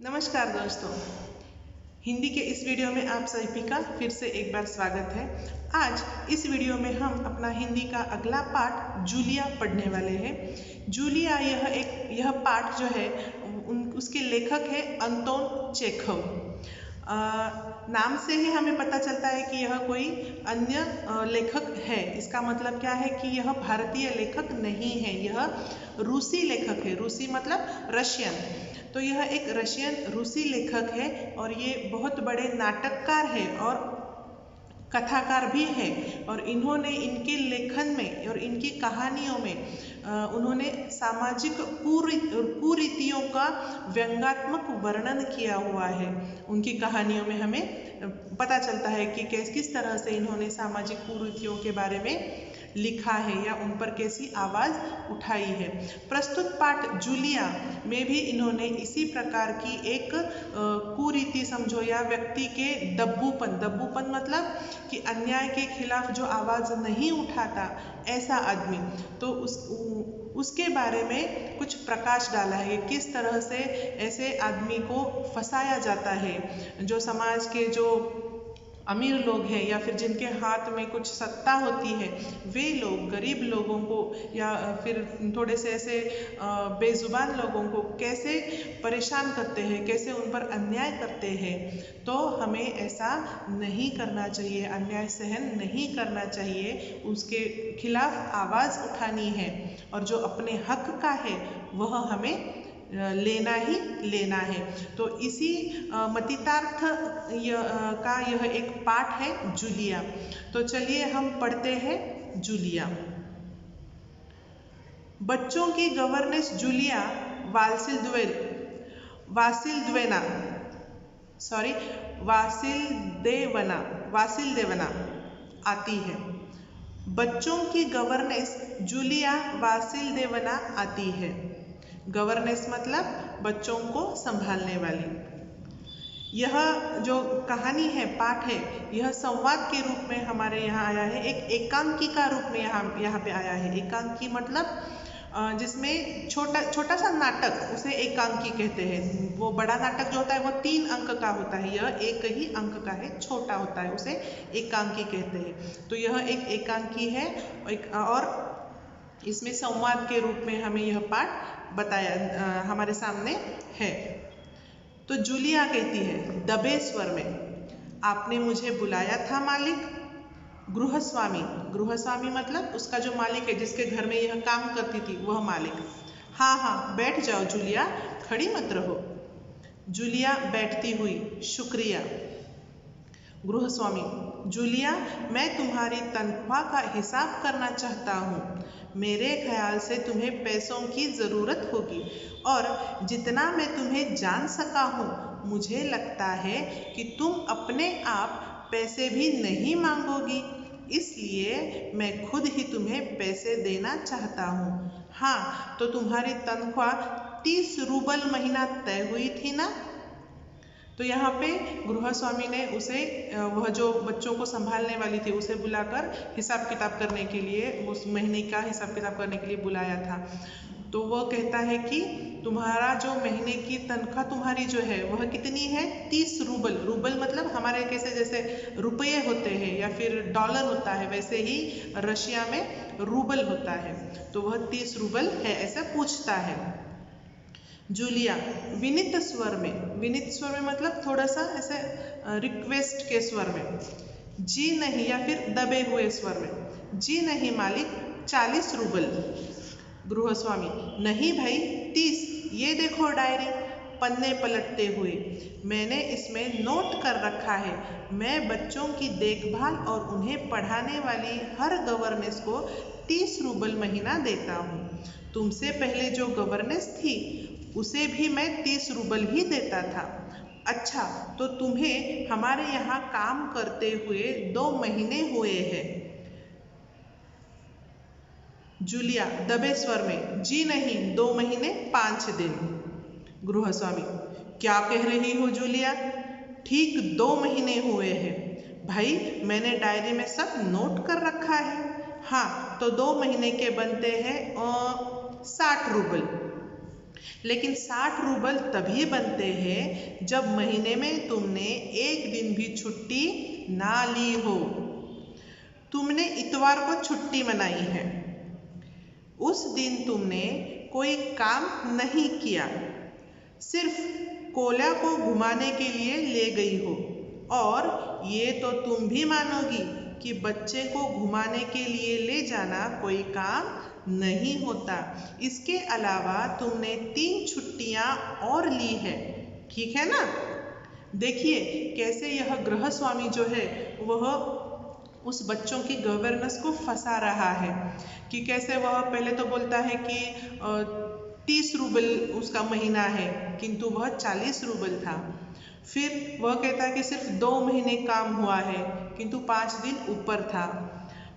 नमस्कार दोस्तों, हिंदी के इस वीडियो में आप सभी का फिर से एक बार स्वागत है। आज इस वीडियो में हम अपना हिंदी का अगला पाठ जूलिया पढ़ने वाले हैं। जूलिया यह पाठ जो है उसके लेखक है अंतोन चेखव। नाम से ही हमें पता चलता है कि यह कोई अन्य लेखक है। इसका मतलब क्या है कि यह भारतीय लेखक नहीं है, यह रूसी लेखक है। रूसी मतलब रशियन। तो यह एक रशियन रूसी लेखक है और ये बहुत बड़े नाटककार है और कथाकार भी है। और इन्होंने इनके लेखन में और इनकी कहानियों में उन्होंने सामाजिक कुरीतियों का व्यंग्यात्मक वर्णन किया हुआ है। उनकी कहानियों में हमें पता चलता है कि किस तरह से इन्होंने सामाजिक कुरीतियों के बारे में लिखा है या उन पर कैसी आवाज़ उठाई है। प्रस्तुत पाठ जूलिया में भी इन्होंने इसी प्रकार की एक कुरीति समझो या व्यक्ति के दब्बूपन मतलब कि अन्याय के खिलाफ जो आवाज़ नहीं उठाता ऐसा आदमी, तो उसके बारे में कुछ प्रकाश डाला है। किस तरह से ऐसे आदमी को फंसाया जाता है। जो समाज के जो अमीर लोग हैं या फिर जिनके हाथ में कुछ सत्ता होती है, वे लोग गरीब लोगों को या फिर थोड़े से ऐसे बेजुबान लोगों को कैसे परेशान करते हैं, कैसे उन पर अन्याय करते हैं। तो हमें ऐसा नहीं करना चाहिए, अन्याय सहन नहीं करना चाहिए, उसके खिलाफ आवाज़ उठानी है और जो अपने हक का है वह हमें लेना ही लेना है। तो इसी मतितार्थ का यह एक पाठ है जूलिया। तो चलिए हम पढ़ते हैं जूलिया। बच्चों की गवर्नेंस जूलिया वासिलदेवना आती है। बच्चों की गवर्नेंस जूलिया वासिलदेवना आती है। गवर्नेंस मतलब बच्चों को संभालने वाली। यह जो कहानी है, पाठ है, यह संवाद के रूप में हमारे यहाँ आया है। एक एकांकी का रूप में यहाँ पे आया है। एकांकी मतलब जिसमें छोटा सा नाटक, उसे एकांकी कहते हैं। वो बड़ा नाटक जो होता है वो 3 अंक का होता है, यह 1 ही अंक का है, छोटा होता है, उसे एकांकी कहते हैं। तो यह एक एकांकी है और इसमें संवाद के रूप में हमें यह पाठ बताया हमारे सामने है। तो जूलिया कहती है दबे स्वर में, आपने मुझे बुलाया था मालिक। गृहस्वामी मतलब उसका जो मालिक है, जिसके घर में यह काम करती थी, वह मालिक। हाँ बैठ जाओ जूलिया, खड़ी मत रहो। जूलिया बैठती हुई, शुक्रिया। गृहस्वामी, जूलिया, मैं तुम्हारी तनख्वाह का हिसाब करना चाहता हूँ। मेरे ख्याल से तुम्हें पैसों की ज़रूरत होगी और जितना मैं तुम्हें जान सका हूँ, मुझे लगता है कि तुम अपने आप पैसे भी नहीं मांगोगी, इसलिए मैं खुद ही तुम्हें पैसे देना चाहता हूँ। हाँ, तो तुम्हारी तनख्वाह 30 रूबल महीना तय हुई थी ना? तो यहाँ पे गृहस्वामी ने उसे, वह जो बच्चों को संभालने वाली थी, उसे बुलाकर हिसाब किताब करने के लिए, उस महीने का हिसाब किताब करने के लिए बुलाया था। तो वह कहता है कि तुम्हारा जो महीने की तनख्वाह तुम्हारी जो है वह कितनी है? 30 रूबल। रूबल मतलब हमारे कैसे जैसे रुपये होते हैं या फिर डॉलर होता है, वैसे ही रशिया में रूबल होता है। तो वह 30 रूबल है, ऐसा पूछता है। जूलिया विनीत स्वर में मतलब थोड़ा सा ऐसे रिक्वेस्ट के स्वर में, जी नहीं, या फिर दबे हुए स्वर में, जी नहीं मालिक, 40 रूबल। गृहस्वामी, नहीं भाई, 30। ये देखो डायरी। पन्ने पलटते हुए, मैंने इसमें नोट कर रखा है, मैं बच्चों की देखभाल और उन्हें पढ़ाने वाली हर गवर्नेंस को 30 रूबल महीना देता हूँ। तुमसे पहले जो गवर्नेंस थी उसे भी मैं 30 रूबल ही देता था। अच्छा, तो तुम्हें हमारे यहाँ काम करते हुए 2 महीने हुए हैं। जूलिया दबे स्वर में, जी नहीं, 2 महीने 5 दिन। गृहस्वामी, क्या कह रही हो जूलिया? ठीक 2 महीने हुए हैं भाई, मैंने डायरी में सब नोट कर रखा है। हाँ, तो 2 महीने के बनते हैं 60 रूबल। लेकिन 60 रूबल तभी बनते हैं जब महीने में तुमने एक दिन भी छुट्टी ना ली हो। तुमने इतवार को छुट्टी मनाई है, उस दिन तुमने कोई काम नहीं किया, सिर्फ कोल्या को घुमाने के लिए ले गई हो। और ये तो तुम भी मानोगी कि बच्चे को घुमाने के लिए ले जाना कोई काम नहीं होता। इसके अलावा तुमने 3 छुट्टियां और ली है, ठीक है ना। देखिए कैसे यह गृहस्वामी जो है वह उस बच्चों की गवर्नेंस को फंसा रहा है कि कैसे वह पहले तो बोलता है कि 30 रूबल उसका महीना है, किंतु वह 40 रूबल था। फिर वह कहता है कि सिर्फ 2 महीने काम हुआ है, किंतु 5 दिन ऊपर था।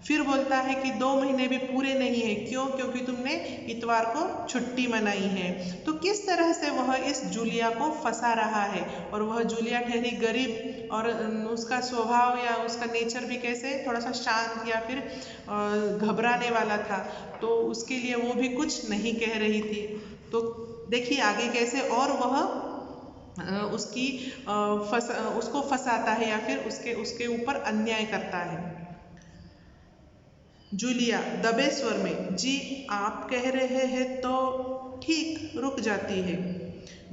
फिर बोलता है कि 2 महीने भी पूरे नहीं है, क्यों? क्योंकि तुमने इतवार को छुट्टी मनाई है। तो किस तरह से वह इस जूलिया को फंसा रहा है। और वह जूलिया ठहरी गरीब, और उसका स्वभाव या उसका नेचर भी कैसे थोड़ा सा शांत या फिर घबराने वाला था, तो उसके लिए वो भी कुछ नहीं कह रही थी। तो देखिए आगे कैसे और वह उसको फंसाता है या फिर उसके ऊपर अन्याय करता है। जूलिया दबे स्वर में, जी आप कह रहे हैं तो ठीक, रुक जाती है।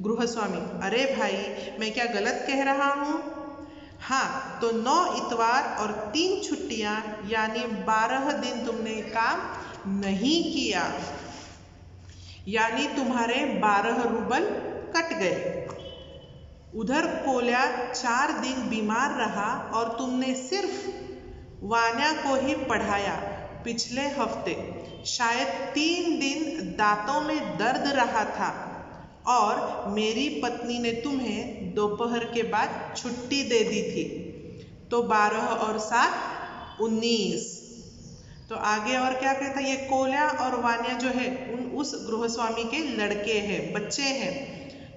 गृहस्वामी, अरे भाई मैं क्या गलत कह रहा हूँ? हाँ तो 9 इतवार और 3 छुट्टियां यानी 12 दिन तुमने काम नहीं किया, यानी तुम्हारे 12 रूबल कट गए। उधर कोल्या 4 दिन बीमार रहा और तुमने सिर्फ वान्या को ही पढ़ाया। पिछले हफ्ते शायद 3 दिन दांतों में दर्द रहा था और मेरी पत्नी ने तुम्हें दोपहर के बाद छुट्टी दे दी थी। तो 12 और 7 19। तो आगे और क्या कहता है, ये कोल्या और वान्या जो है उस गृहस्वामी के लड़के हैं, बच्चे हैं,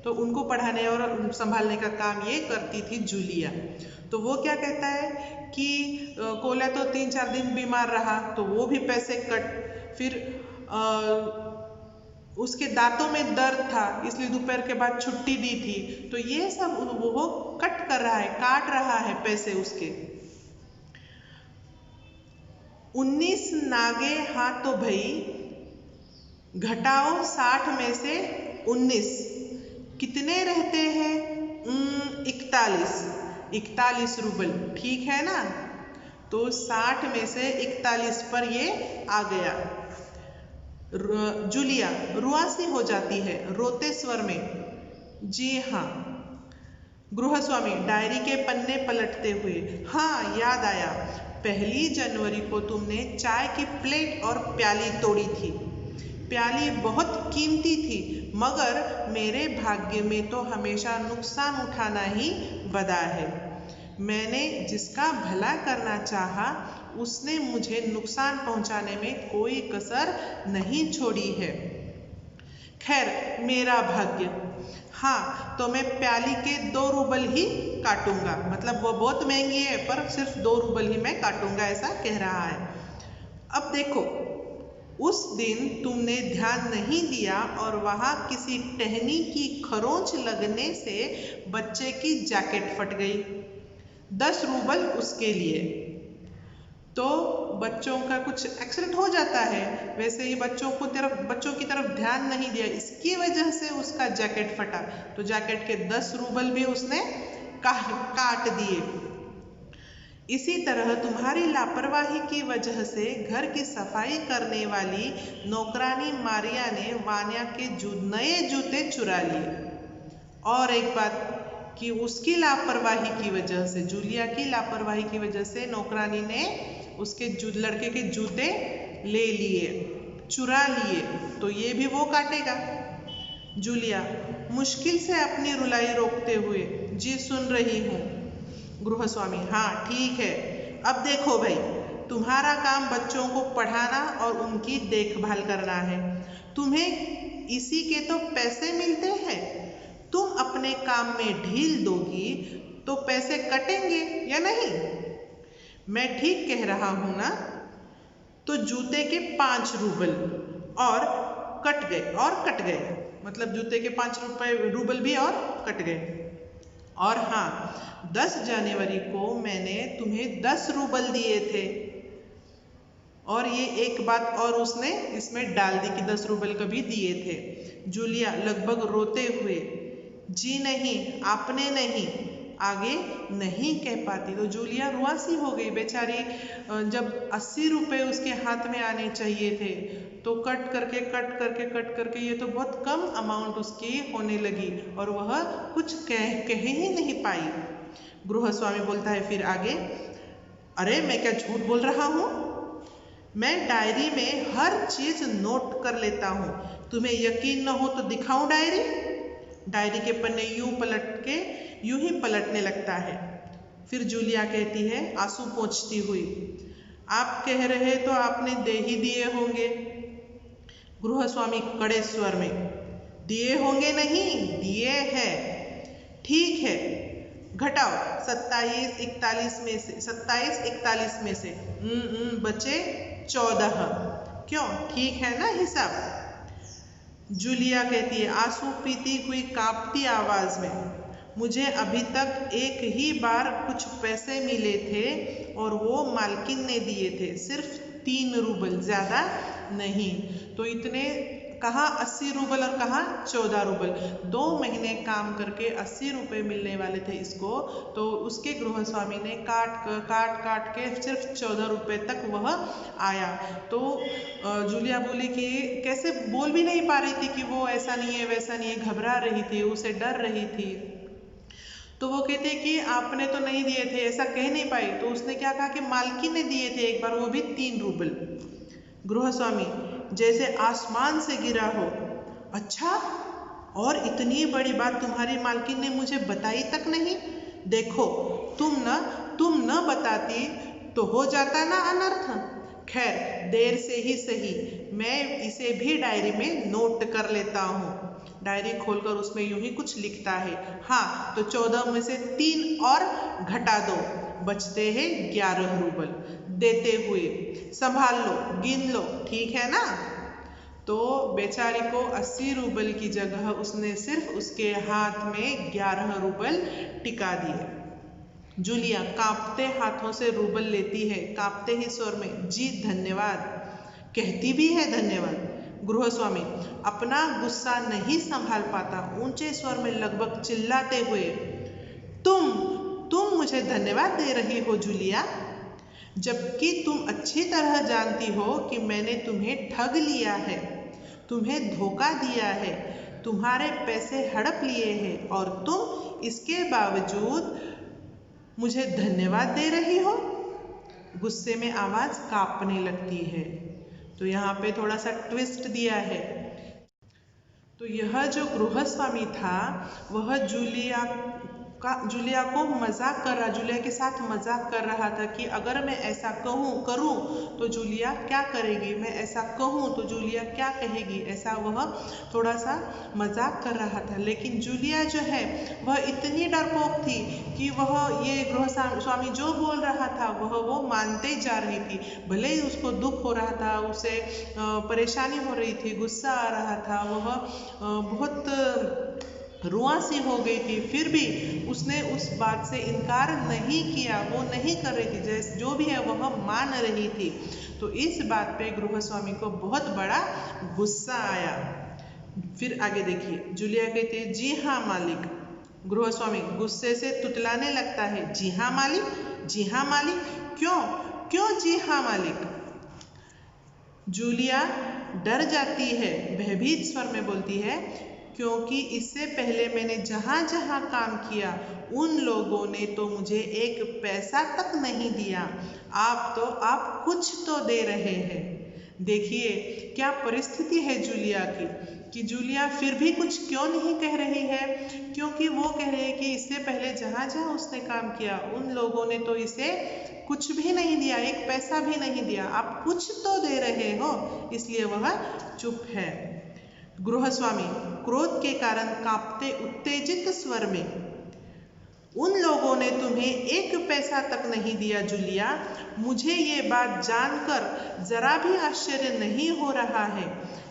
तो उनको पढ़ाने और संभालने का काम ये करती थी जूलिया। तो वो क्या कहता है कि कोल्या तो 3-4 दिन बीमार रहा तो वो भी पैसे कट, फिर उसके दांतों में दर्द था इसलिए दोपहर के बाद छुट्टी दी थी। तो ये सब वो कट कर रहा है, काट रहा है पैसे उसके। 19 नागे हाँ तो भाई, घटाओ 60 में से 19, कितने रहते हैं? 41 रूबल, ठीक है ना। तो 60 में से 41 पर ये आ गया। जूलिया रुआसी हो जाती है रोते स्वर में, जी हाँ। गृहस्वामी डायरी के पन्ने पलटते हुए, हाँ याद आया, 1 जनवरी को तुमने चाय की प्लेट और प्याली तोड़ी थी। प्याली बहुत कीमती थी, मगर मेरे भाग्य में तो हमेशा नुकसान उठाना ही बदा है। मैंने जिसका भला करना चाहा उसने मुझे नुकसान पहुंचाने में कोई कसर नहीं छोड़ी है। खैर मेरा भाग्य। हाँ तो मैं प्याली के 2 रूबल ही काटूंगा, मतलब वो बहुत महंगी है पर सिर्फ 2 रूबल ही मैं काटूंगा, ऐसा कह रहा है। अब देखो, उस दिन तुमने ध्यान नहीं दिया और वहां किसी टहनी की खरोंच लगने से बच्चे की जैकेट फट गई, 10 रूबल उसके लिए। तो बच्चों का कुछ एक्सीडेंट हो जाता है, वैसे ही बच्चों की तरफ ध्यान नहीं दिया, इसकी वजह से उसका जैकेट फटा। तो जैकेट के 10 रूबल भी उसने काट दिए। इसी तरह तुम्हारी लापरवाही की वजह से घर की सफाई करने वाली नौकरानी मारिया ने वान्या के नए जूते चुरा लिए। और एक बात कि उसकी लापरवाही की वजह से, जूलिया की लापरवाही की वजह से नौकरानी ने उसके लड़के के जूते ले लिए, चुरा लिए, तो ये भी वो काटेगा। जूलिया मुश्किल से अपनी रुलाई रोकते हुए, जी सुन रही हूँ। गृहस्वामी, हाँ ठीक है। अब देखो भाई, तुम्हारा काम बच्चों को पढ़ाना और उनकी देखभाल करना है। तुम्हें इसी के तो पैसे मिलते हैं। तुम अपने काम में ढील दोगी तो पैसे कटेंगे या नहीं? मैं ठीक कह रहा हूं ना? तो जूते के 5 रूबल और कट गए, मतलब जूते के 5 रूबल भी और कट गए। और हाँ, 10 जनवरी को मैंने तुम्हें 10 रूबल दिए थे। और ये एक बात और उसने इसमें डाल दी कि 10 रूबल कभी दिए थे। जूलिया लगभग रोते हुए, जी नहीं, आपने नहीं, आगे नहीं कह पाती। तो जूलिया रुआसी हो गई बेचारी। जब 80 रुपये उसके हाथ में आने चाहिए थे तो कट करके ये तो बहुत कम अमाउंट उसकी होने लगी और वह कुछ कह ही नहीं पाई। गृहस्वामी बोलता है फिर आगे, अरे मैं क्या झूठ बोल रहा हूँ? मैं डायरी में हर चीज नोट कर लेता हूँ। तुम्हें यकीन न हो तो दिखाऊं डायरी? डायरी के पन्ने यूं ही पलटने लगता है। फिर जूलिया कहती है आंसू पोंछती हुई, आप कह रहे तो आपने दे ही दिए होंगे। गृहस्वामी कड़े स्वर में, दिए होंगे नहीं, दिए हैं। ठीक है, घटाओ 27 41 में से बचे 14। क्यों, ठीक है ना हिसाब? जूलिया कहती है आंसू पीती हुई कांपती आवाज में, मुझे अभी तक एक ही बार कुछ पैसे मिले थे और वो मालकिन ने दिए थे, सिर्फ 3 रूबल, ज्यादा नहीं। तो इतने कहाँ 80 रूबल और कहाँ 14 रूबल। 2 महीने काम करके 80 रुपये मिलने वाले थे इसको, तो उसके गृहस्वामी ने काट के सिर्फ 14 रुपये तक वह आया। तो जूलिया बोली कि कैसे बोल भी नहीं पा रही थी कि वो ऐसा नहीं है वैसा नहीं है, घबरा रही थी, उसे डर रही थी। तो वो कहते कि आपने तो नहीं दिए थे, ऐसा कह नहीं पाई। तो उसने क्या कहा कि मालकिन ने दिए थे एक बार, वो भी 3 रूबल। गृहस्वामी जैसे आसमान से गिरा हो, अच्छा, और इतनी बड़ी बात तुम्हारी मालकिन ने मुझे बताई तक नहीं? देखो, तुम न बताती तो हो जाता ना अनर्थ। खैर, देर से ही सही, मैं इसे भी डायरी में नोट कर लेता हूँ। डायरी खोलकर उसमें यूं ही कुछ लिखता है, हाँ, तो 14 में से 3 और घटा दो, बचते हैं 11 रूबल। देते हुए, संभाल लो, गिन लो, ठीक है ना? तो बेचारी को 80 रूबल की जगह उसने सिर्फ उसके हाथ में 11 रूबल टिका दिए। जूलिया कांपते हाथों से रूबल लेती है, कांपते ही स्वर में, जी धन्यवाद, कहती भी है धन्यवाद। गृहस्वामी अपना गुस्सा नहीं संभाल पाता, ऊंचे स्वर में लगभग चिल्लाते हुए, तुम मुझे धन्यवाद दे रही हो जूलिया, जबकि तुम अच्छी तरह जानती हो कि मैंने तुम्हें ठग लिया है, तुम्हें धोखा दिया है, तुम्हारे पैसे हड़प लिए हैं और तुम इसके बावजूद मुझे धन्यवाद दे रही हो? गुस्से में आवाज कांपने लगती है। तो यहाँ पे थोड़ा सा ट्विस्ट दिया है। तो यह जो गृहस्वामी था वह जूलिया को जूलिया के साथ मजाक कर रहा था कि अगर मैं ऐसा करूं तो जूलिया क्या करेगी, मैं ऐसा कहूं तो जूलिया क्या कहेगी, ऐसा वह थोड़ा सा मजाक कर रहा था। लेकिन जूलिया जो है वह इतनी डरपोक थी कि वह ये गृहस्वामी जो बोल रहा था वो मानते जा रही थी। भले ही उसको दुख हो रहा था, उसे परेशानी हो रही थी, गुस्सा आ रहा था, वह बहुत रुआसी हो गई थी, फिर भी उसने उस बात से इनकार नहीं किया, वो नहीं कर रही थी, जैसे जो भी है वह मान रही थी। तो इस बात पे गृहस्वामी को बहुत बड़ा गुस्सा आया। फिर आगे देखिए, जूलिया कहती है, जी हाँ मालिक। गृहस्वामी गुस्से से तुतलाने लगता है, जी हाँ मालिक, जी हाँ मालिक, क्यों जी हाँ मालिक? जूलिया डर जाती है, भयभीत स्वर में बोलती है, क्योंकि इससे पहले मैंने जहाँ जहाँ काम किया उन लोगों ने तो मुझे एक पैसा तक नहीं दिया, आप कुछ तो दे रहे हैं। देखिए क्या परिस्थिति है जूलिया की, कि जूलिया फिर भी कुछ क्यों नहीं कह रही है, क्योंकि वो कह रही है कि इससे पहले जहाँ जहाँ उसने काम किया उन लोगों ने तो इसे कुछ भी नहीं दिया, एक पैसा भी नहीं दिया, आप कुछ तो दे रहे हो, इसलिए वह चुप है। गृहस्वामी क्रोध के कारण कांपते उत्तेजित स्वर में, उन लोगों ने तुम्हें एक पैसा तक नहीं दिया जूलिया, मुझे ये बात जानकर जरा भी आश्चर्य नहीं हो रहा है।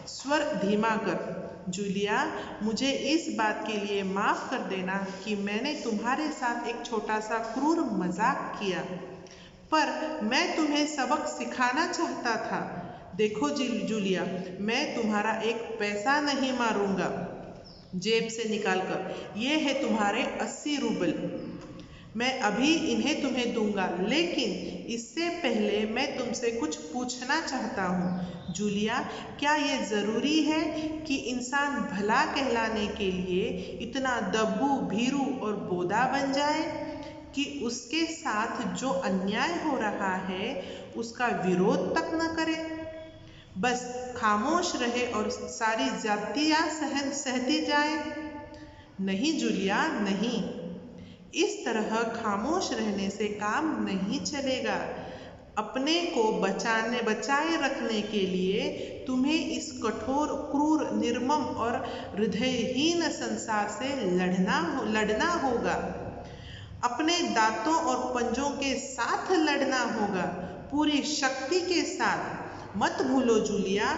स्वर धीमा कर, जूलिया, मुझे इस बात के लिए माफ कर देना कि मैंने तुम्हारे साथ एक छोटा सा क्रूर मजाक किया, पर मैं तुम्हें सबक सिखाना चाहता था। देखो जूलिया, मैं तुम्हारा एक पैसा नहीं मारूंगा जेब से निकालकर। ये है तुम्हारे 80 रूबल। मैं अभी इन्हें तुम्हें दूंगा, लेकिन इससे पहले मैं तुमसे कुछ पूछना चाहता हूँ। जूलिया, क्या ये ज़रूरी है कि इंसान भला कहलाने के लिए इतना दब्बू, भीरू और बोदा बन जाए कि उसके साथ जो अन्याय हो रहा है उसका विरोध तक न करे? बस खामोश रहे और सारी ज्यादतियां सहती जाए? नहीं जूलिया, नहीं। इस तरह खामोश रहने से काम नहीं चलेगा। अपने को बचाए रखने के लिए तुम्हें इस कठोर, क्रूर, निर्मम और हृदयहीन संसार से लड़ना होगा। अपने दांतों और पंजों के साथ लड़ना होगा, पूरी शक्ति के साथ। मत भूलो जूलिया,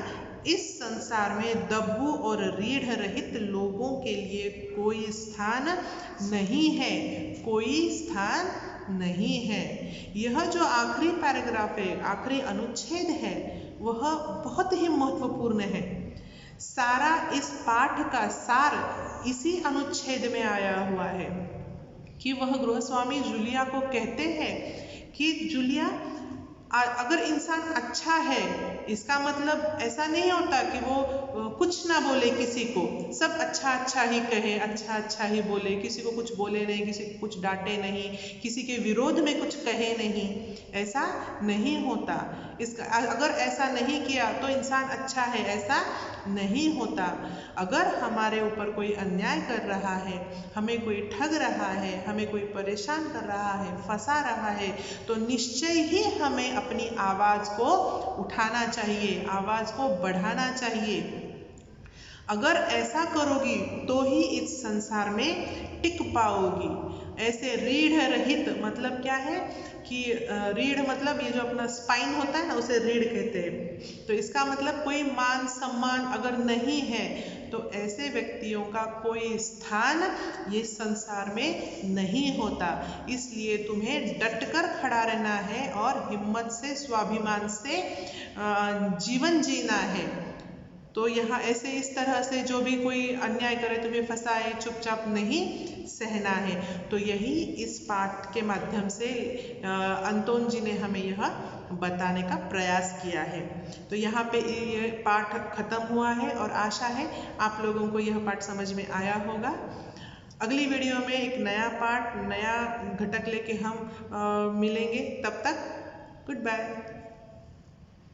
इस संसार में दब्बू और रीढ़ रहित लोगों के लिए कोई स्थान नहीं है, कोई स्थान नहीं है। यह जो आखिरी पैराग्राफ है, आखिरी अनुच्छेद है, वह बहुत ही महत्वपूर्ण है। सारा इस पाठ का सार इसी अनुच्छेद में आया हुआ है कि वह गृहस्वामी जूलिया को कहते हैं कि जूलिया, अगर इंसान अच्छा है, इसका मतलब ऐसा नहीं होता कि वो कुछ ना बोले, किसी को सब अच्छा अच्छा ही कहे, अच्छा अच्छा ही बोले, किसी को कुछ बोले नहीं, किसी को कुछ डांटे नहीं, किसी के विरोध में कुछ कहे नहीं। ऐसा नहीं होता। इसका अगर ऐसा नहीं किया तो इंसान अच्छा है, ऐसा नहीं होता। अगर हमारे ऊपर कोई अन्याय कर रहा है, हमें कोई ठग रहा है, हमें कोई परेशान कर रहा है, फंसा रहा है, तो निश्चय ही हमें अपनी आवाज़ को उठाना चाहिए, आवाज़ को बढ़ाना चाहिए। अगर ऐसा करोगी तो ही इस संसार में टिक पाओगी। ऐसे रीढ़ रहित मतलब क्या है कि रीढ़ मतलब ये जो अपना स्पाइन होता है ना, उसे रीढ़ कहते हैं। तो इसका मतलब कोई मान सम्मान अगर नहीं है तो ऐसे व्यक्तियों का कोई स्थान ये संसार में नहीं होता। इसलिए तुम्हें डटकर खड़ा रहना है और हिम्मत से, स्वाभिमान से जीवन जीना है। तो यहाँ ऐसे इस तरह से जो भी कोई अन्याय करे, तुम्हें फंसाए, चुपचाप नहीं सहना है। तो यही इस पाठ के माध्यम से अंतोन जी ने हमें यह बताने का प्रयास किया है। तो यहाँ पे ये पाठ खत्म हुआ है और आशा है आप लोगों को यह पाठ समझ में आया होगा। अगली वीडियो में एक नया पाठ, नया घटक लेके हम मिलेंगे। तब तक गुड बाय।